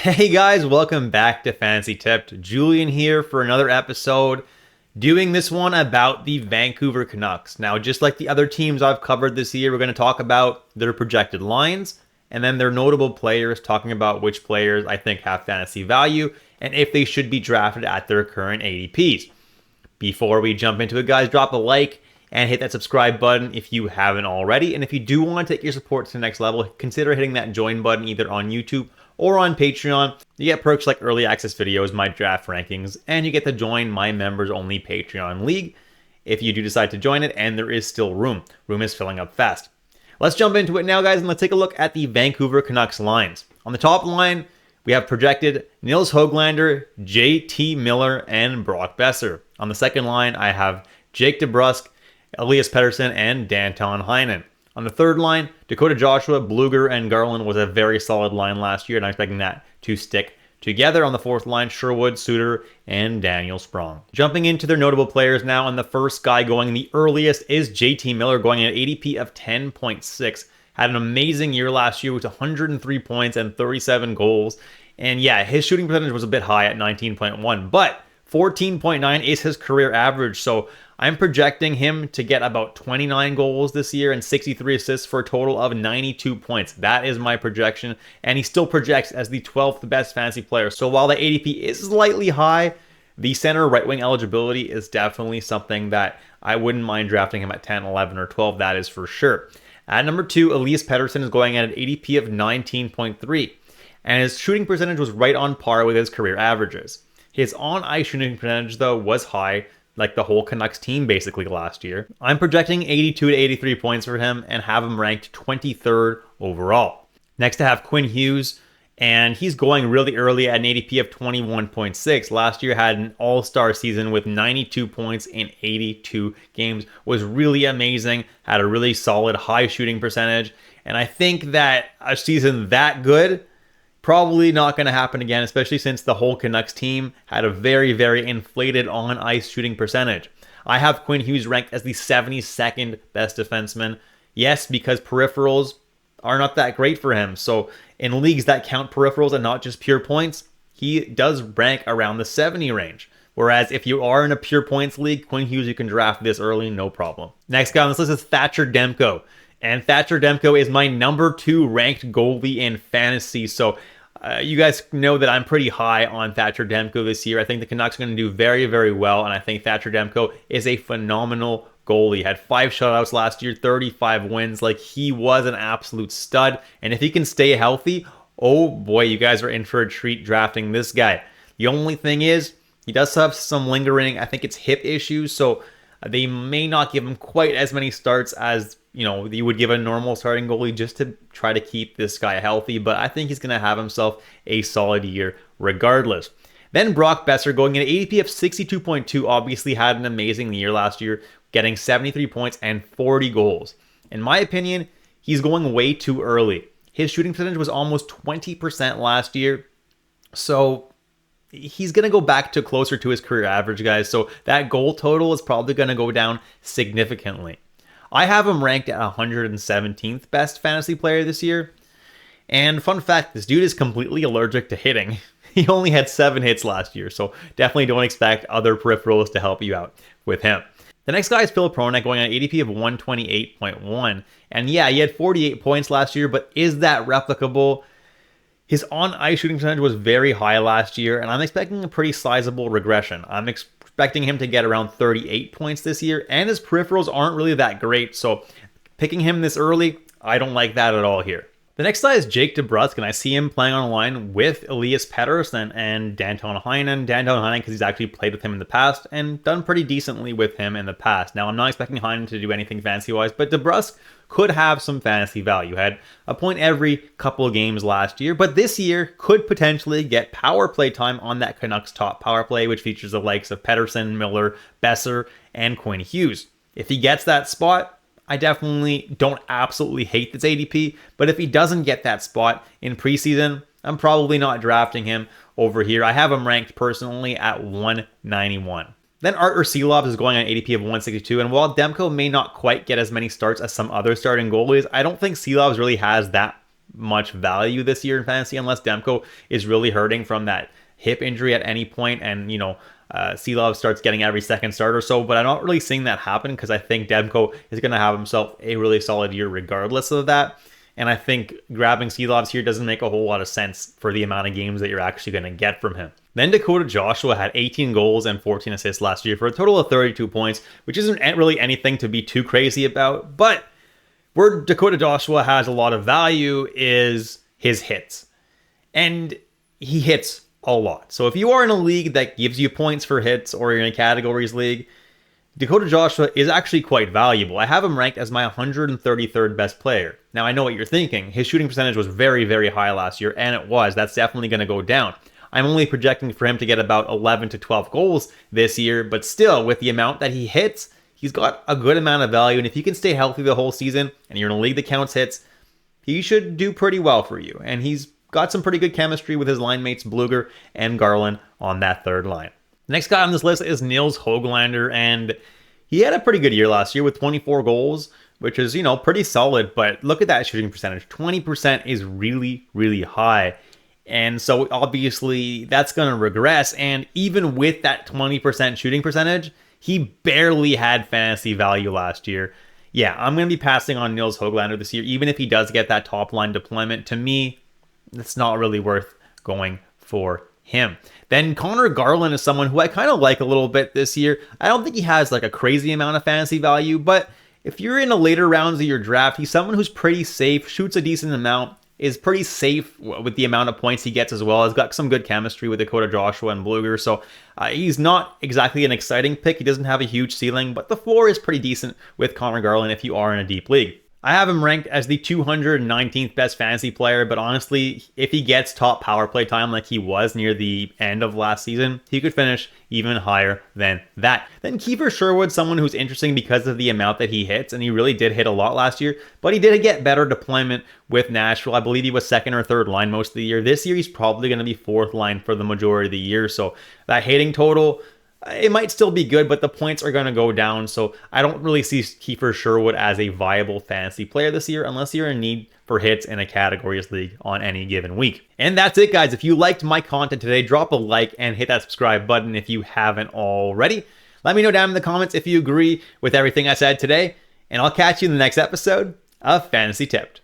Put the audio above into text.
Hey guys, welcome back to Fantasy Tipped. Julian here for another episode, doing this one about the Vancouver Canucks. Now, just like the other teams I've covered this year, we're going to talk about their projected lines and then their notable players, talking about which players I think have fantasy value and if they should be drafted at their current ADPs. Before we jump into it, guys, drop a like and hit that subscribe button if you haven't already. And if you do want to take your support to the next level, consider hitting that join button either on YouTube or on Patreon. You get perks like early access videos, my draft rankings, and you get to join my members only Patreon league if you do decide to join it, and there is still room. Room is filling up fast. Let's jump into it now, guys, and let's take a look at the Vancouver Canucks lines. On the top line, we have projected Nils Hoglander, JT Miller, and Brock Boeser. On the second line, I have Jake DeBrusk, Elias Pettersson, and Danton Heinen. On the third line, Dakota Joshua, Blueger, and Garland was a very solid line last year, and I'm expecting that to stick together. On the fourth line, Sherwood, Suter, and Daniel Sprong. Jumping into their notable players now, and the first guy going the earliest is JT Miller, going at an ADP of 10.6. Had an amazing year last year with 103 points and 37 goals. And yeah, his shooting percentage was a bit high at 19.1, but 14.9 is his career average, so I'm projecting him to get about 29 goals this year and 63 assists for a total of 92 points. That is my projection, and he still projects as the 12th best fantasy player. So while the ADP is slightly high, the center right wing eligibility is definitely something that I wouldn't mind drafting him at 10, 11, or 12, that is for sure. At number 2, Elias Pettersson is going at an ADP of 19.3, and his shooting percentage was right on par with his career averages. His on-ice shooting percentage, though, was high, like the whole Canucks team basically last year. I'm projecting 82 to 83 points for him and have him ranked 23rd overall. Next, I have Quinn Hughes, and he's going really early at an ADP of 21.6. Last year had an all-star season with 92 points in 82 games. Was really amazing, had a really solid high shooting percentage, and I think that a season that good probably not going to happen again, especially since the whole Canucks team had a very, very inflated on-ice shooting percentage. I have Quinn Hughes ranked as the 72nd best defenseman. Yes, because peripherals are not that great for him. So in leagues that count peripherals and not just pure points, he does rank around the 70 range. Whereas if you are in a pure points league, Quinn Hughes, you can draft this early, no problem. Next guy on this list is Thatcher Demko. And Thatcher Demko is my number 2 ranked goalie in fantasy. So you guys know that I'm pretty high on Thatcher Demko this year. I think the Canucks are going to do very, very well, and I think Thatcher Demko is a phenomenal goalie. Had 5 shutouts last year, 35 wins. Like, he was an absolute stud, and if he can stay healthy, oh boy, you guys are in for a treat drafting this guy. The only thing is, he does have some lingering, I think it's hip issues, so they may not give him quite as many starts as you would give a normal starting goalie just to try to keep this guy healthy, but I think he's going to have himself a solid year regardless. Then Brock Boeser going at an ADP of 62.2, obviously had an amazing year last year, getting 73 points and 40 goals. In my opinion, he's going way too early. His shooting percentage was almost 20% last year, so he's going to go back to closer to his career average, guys, so that goal total is probably going to go down significantly. I have him ranked at 117th best fantasy player this year. And fun fact, this dude is completely allergic to hitting. He only had 7 hits last year, so definitely don't expect other peripherals to help you out with him. The next guy is Filip Hronek going on an ADP of 128.1. And yeah, he had 48 points last year, but is that replicable? His on-ice shooting percentage was very high last year, and I'm expecting a pretty sizable regression. I'm expecting him to get around 38 points this year, and his peripherals aren't really that great, so picking him this early, I don't like that at all here. The next guy is Jake DeBrusk, and I see him playing on a line with Elias Pettersson and Danton Heinen. Danton Heinen because he's actually played with him in the past and done pretty decently with him in the past. Now, I'm not expecting Heinen to do anything fancy-wise, but DeBrusk could have some fantasy value. Had a point every couple of games last year, but this year could potentially get power play time on that Canucks top power play, which features the likes of Pettersson, Miller, Boeser, and Quinn Hughes. If he gets that spot, I definitely don't absolutely hate this ADP, but if he doesn't get that spot in preseason, I'm probably not drafting him over here. I have him ranked personally at 191. Then Arturs Silovs is going on an ADP of 162, and while Demko may not quite get as many starts as some other starting goalies, I don't think Silovs really has that much value this year in fantasy unless Demko is really hurting from that hip injury at any point and, Silovs starts getting every second start or so, but I'm not really seeing that happen because I think Demko is going to have himself a really solid year regardless of that. And I think grabbing Silovs here doesn't make a whole lot of sense for the amount of games that you're actually going to get from him. Then Dakota Joshua had 18 goals and 14 assists last year for a total of 32 points, which isn't really anything to be too crazy about. But where Dakota Joshua has a lot of value is his hits. And he hits a lot. So if you are in a league that gives you points for hits or you're in a categories league, Dakota Joshua is actually quite valuable. I have him ranked as my 133rd best player. Now, I know what you're thinking. His shooting percentage was very, very high last year, and it was. That's definitely going to go down. I'm only projecting for him to get about 11 to 12 goals this year, but still, with the amount that he hits, he's got a good amount of value, and if he can stay healthy the whole season, and you're in a league that counts hits, he should do pretty well for you. And he's got some pretty good chemistry with his line mates Blueger and Garland on that third line. The next guy on this list is Nils Hoglander, and he had a pretty good year last year with 24 goals, which is, pretty solid, but look at that shooting percentage. 20% is really, really high. And so obviously that's going to regress, and even with that 20% shooting percentage, he barely had fantasy value last year. Yeah, I'm going to be passing on Nils Hoglander this year, even if he does get that top line deployment. To me, it's not really worth going for him. Then Conor Garland is someone who I kind of like a little bit this year. I don't think he has like a crazy amount of fantasy value, but if you're in the later rounds of your draft, he's someone who's pretty safe, shoots a decent amount, is pretty safe with the amount of points he gets as well. Has got some good chemistry with Dakota Joshua and Blueger, so he's not exactly an exciting pick. He doesn't have a huge ceiling, but the floor is pretty decent with Conor Garland if you are in a deep league. I have him ranked as the 219th best fantasy player, but honestly, if he gets top power play time like he was near the end of last season, he could finish even higher than that. Then Kiefer Sherwood, someone who's interesting because of the amount that he hits, and he really did hit a lot last year, but he did get better deployment with Nashville. I believe he was second or third line most of the year. This year, he's probably going to be fourth line for the majority of the year, so that hitting total, it might still be good, but the points are going to go down, so I don't really see Kiefer Sherwood as a viable fantasy player this year unless you're in need for hits in a categories league on any given week. And that's it, guys. If you liked my content today, drop a like and hit that subscribe button if you haven't already. Let me know down in the comments if you agree with everything I said today, and I'll catch you in the next episode of Fantasy Tipped.